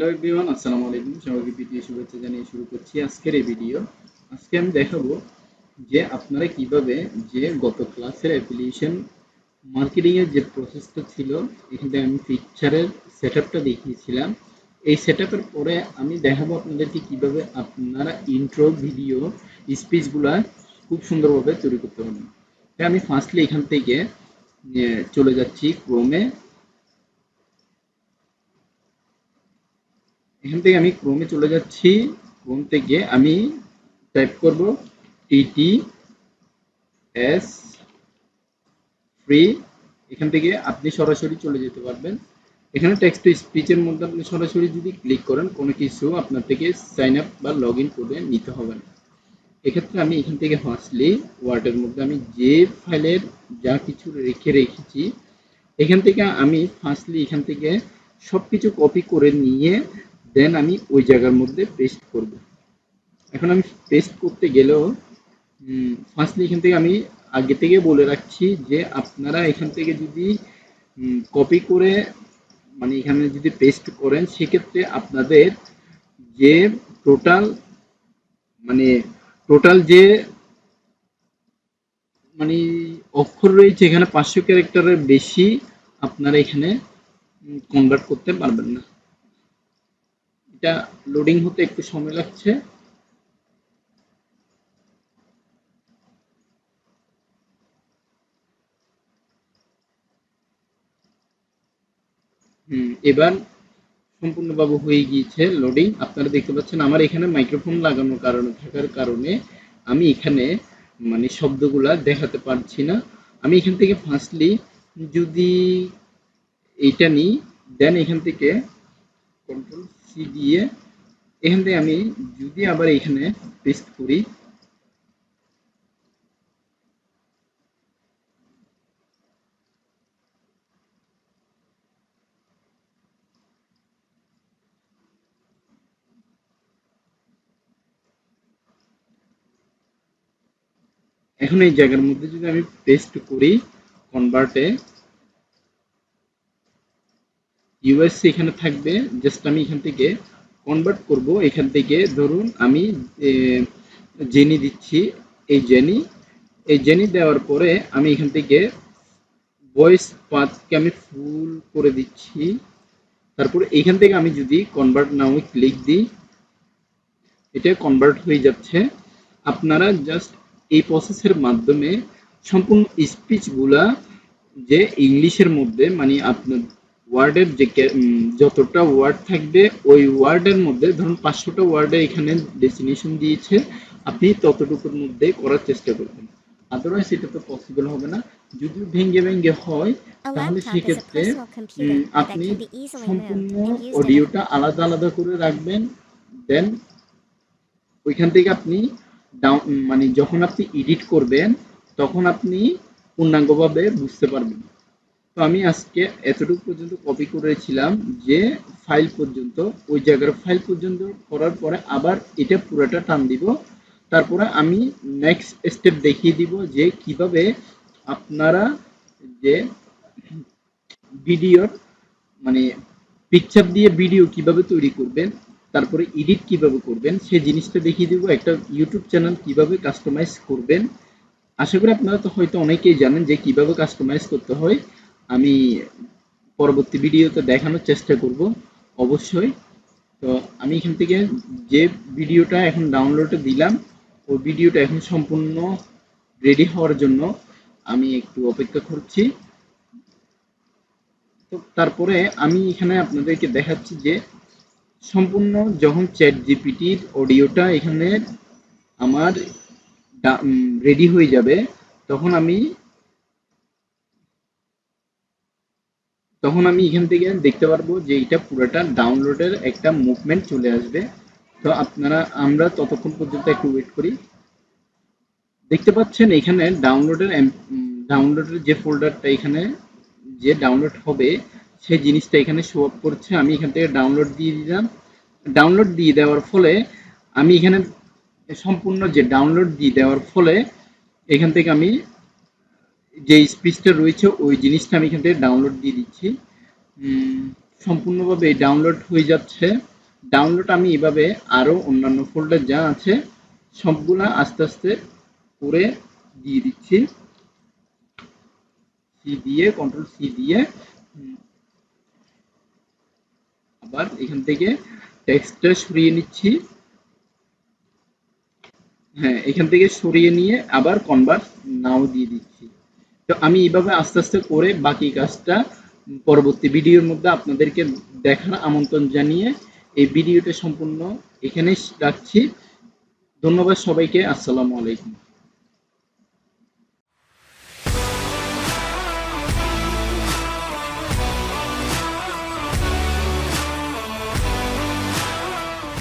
Hello everyone, আসসালামু আলাইকুম। সবাইকে প্রীতীয় শুভেচ্ছা জানিয়ে শুরু করছি আজকের এই ভিডিও। আজকে আমি দেখাবো যে আপনারা কিভাবে যে গত ক্লাসের অ্যাপ্লিকেশন মার্কেটিং এর যে প্রসেসটা ছিল, এখানে আমি পিকচারের সেটআপটা দেখিয়েছিলাম। এই সেটআপের পরে আমি দেখাবো আপনাদেরকে কিভাবে আপনারা ইন্ট্রো ভিডিও স্পিচগুলা খুব সুন্দরভাবে তৈরি করতে পারবেন। তাই আমি ফার্স্টলি এখান থেকে চলে যাচ্ছি ক্রোমে। এখান থেকে আমি ক্রোমে চলে যাচ্ছি। ক্রোম থেকে আমি টাইপ করব TTS ফ্রি। এখান থেকে আপনি সরাসরি চলে যেতে পারবেন। এখানে টেক্সট টু স্পিচের মধ্যে আপনি সরাসরি যদি ক্লিক করেন কোনো কিছু আপনার থেকে সাইন আপ বা লগ ইন করে নিতে হবে না। এক্ষেত্রে আমি এখান থেকে ফার্স্টলি ওয়ার্ডের মধ্যে আমি যে ফাইলের যা কিছু রেখেছি এখান থেকে আমি ফার্স্টলি এখান থেকে সব কিছু কপি করে নিয়ে দেন আমি ওই জায়গার মধ্যে পেস্ট করব। এখন আমি পেস্ট করতে গেলেও ফার্স্টলি এখান থেকে আমি আগে থেকে বলে রাখছি যে আপনারা এখান থেকে যদি কপি করে মানে এখানে যদি পেস্ট করেন সেক্ষেত্রে আপনাদের যে টোটাল মানে টোটাল যে মানে অক্ষর রয়েছে এখানে 500 ক্যারেক্টারের বেশি আপনারা এখানে কনভার্ট করতে পারবেন না। এটা লোডিং হতে একটু সময় লাগছে। এবার সম্পূর্ণভাবে হয়ে গিয়েছে লোডিং। আপনারা দেখতে পাচ্ছেন আমার এখানে মাইক্রোফোন লাগানোর কারণে থাকার কারণে আমি এখানে মানে শব্দগুলা দেখাতে পারছি না। আমি এখান থেকে ফার্স্টলি যদি এইটা নিই দেন এখান থেকে কন্ট্রোল সি দিয়ে এখান থেকে আমি যদি আবার এখানে পেস্ট করি এখন এই জায়গার মধ্যে যদি আমি পেস্ট করি কনভার্টে ইউএসসি এখানে থাকবে। জাস্ট আমি এখান থেকে কনভার্ট করব। এখান থেকে ধরুন আমি জেনি দিচ্ছি। এই জেনি দেওয়ার পরে আমি এখান থেকে ভয়েস পাথকে আমি ফুল করে দিচ্ছি। তারপরে এখান থেকে আমি যদি কনভার্ট নাও ক্লিক দিই এটা কনভার্ট হয়ে যাচ্ছে। আপনারা জাস্ট এই প্রসেসের মাধ্যমে সম্পূর্ণ স্পিচগুলা যে ইংলিশের মধ্যে মানে আপনার ওয়ার্ডের যে যতটা ওয়ার্ড থাকবে ওই ওয়ার্ডের মধ্যে ধরুন 500টা ওয়ার্ডে এখানে ডেস্টিনেশন দিয়েছে, আপনি ততটুকুর মধ্যে করার চেষ্টা করবেন। আদারওয়াইজ এটা তো পসিবল হবে না। যদিও ভেঙে ভেঙে হয় তাহলে সেক্ষেত্রে আপনি সম্পূর্ণ অডিওটা আলাদা আলাদা করে রাখবেন। দেন ওইখান থেকে আপনি মানে যখন আপনি এডিট করবেন তখন আপনি পূর্ণাঙ্গভাবে বুঝতে পারবেন। তো আমি আজকে এতটুকু পর্যন্ত কপি করেছিলাম যে ফাইল পর্যন্ত, ওই জায়গার ফাইল পর্যন্ত করার পরে আবার এটা পুরোটা টান দিব। তারপরে আমি নেক্সট স্টেপ দেখিয়ে দিব যে কিভাবে আপনারা যে ভিডিওর মানে পিকচার দিয়ে ভিডিও কিভাবে তৈরি করবেন, তারপরে এডিট কিভাবে করবেন সেই জিনিসটা দেখিয়ে দিব। একটা ইউটিউব চ্যানেল কিভাবে কাস্টমাইজ করবেন, আশা করি আপনারা তো হয়তো অনেকেই জানেন যে কিভাবে কাস্টমাইজ করতে হয়। আমি পরবর্তী ভিডিওতে দেখানোর চেষ্টা করব অবশ্যই। তো আমি এখান থেকে যে ভিডিওটা এখন ডাউনলোডে দিলাম ওই ভিডিওটা এখন সম্পূর্ণ রেডি হওয়ার জন্য আমি একটু অপেক্ষা করছি। তো তারপরে আমি এখানে আপনাদেরকে দেখাচ্ছি যে সম্পূর্ণ যখন চ্যাট জিপিটির অডিওটা এখানে আমার রেডি হয়ে যাবে তখন আমি এখান থেকে দেখতে পারবো যে এটা পুরোটা ডাউনলোডের একটা মুভমেন্ট চলে আসবে। তো আমরা ততক্ষণ পর্যন্ত একটু ওয়েট করি। দেখতে পাচ্ছেন এখানে ডাউনলোডের যে ফোল্ডারটা এখানে যে ডাউনলোড হবে সেই জিনিসটা এখানে শো আপ করছে। আমি এখান থেকে ডাউনলোড দিয়ে দিলাম। ডাউনলোড দিয়ে দেওয়ার ফলে আমি এখানে সম্পূর্ণ যে ডাউনলোড দিয়ে দেওয়ার ফলে এখান থেকে আমি যে স্পিচটা রয়েছে ওই জিনিসটা আমি এখান থেকে ডাউনলোড দিয়ে দিচ্ছি। সম্পূর্ণভাবে ডাউনলোড হয়ে যাচ্ছে। ডাউনলোড আমি এভাবে আরো অন্যান্য ফোল্ডার যা আছে সবগুলা আস্তে আস্তে করে দিয়ে দিচ্ছি। সি দিয়ে কন্ট্রোল সি দিয়ে আবার এখান থেকে টেক্সটটা সরিয়ে নিচ্ছি। হ্যাঁ, এখান থেকে সরিয়ে নিয়ে আবার কনভার্ট নাও দিয়ে দিচ্ছি। তো আমি এইভাবে আস্তে আস্তে করে বাকি কাজটা পরবর্তী ভিডিওর মধ্যে আপনাদেরকে দেখার আমন্ত্রণ জানিয়ে এই ভিডিওটা সম্পূর্ণ এখানেই রাখছি। ধন্যবাদ সবাইকে। আসসালামু আলাইকুম।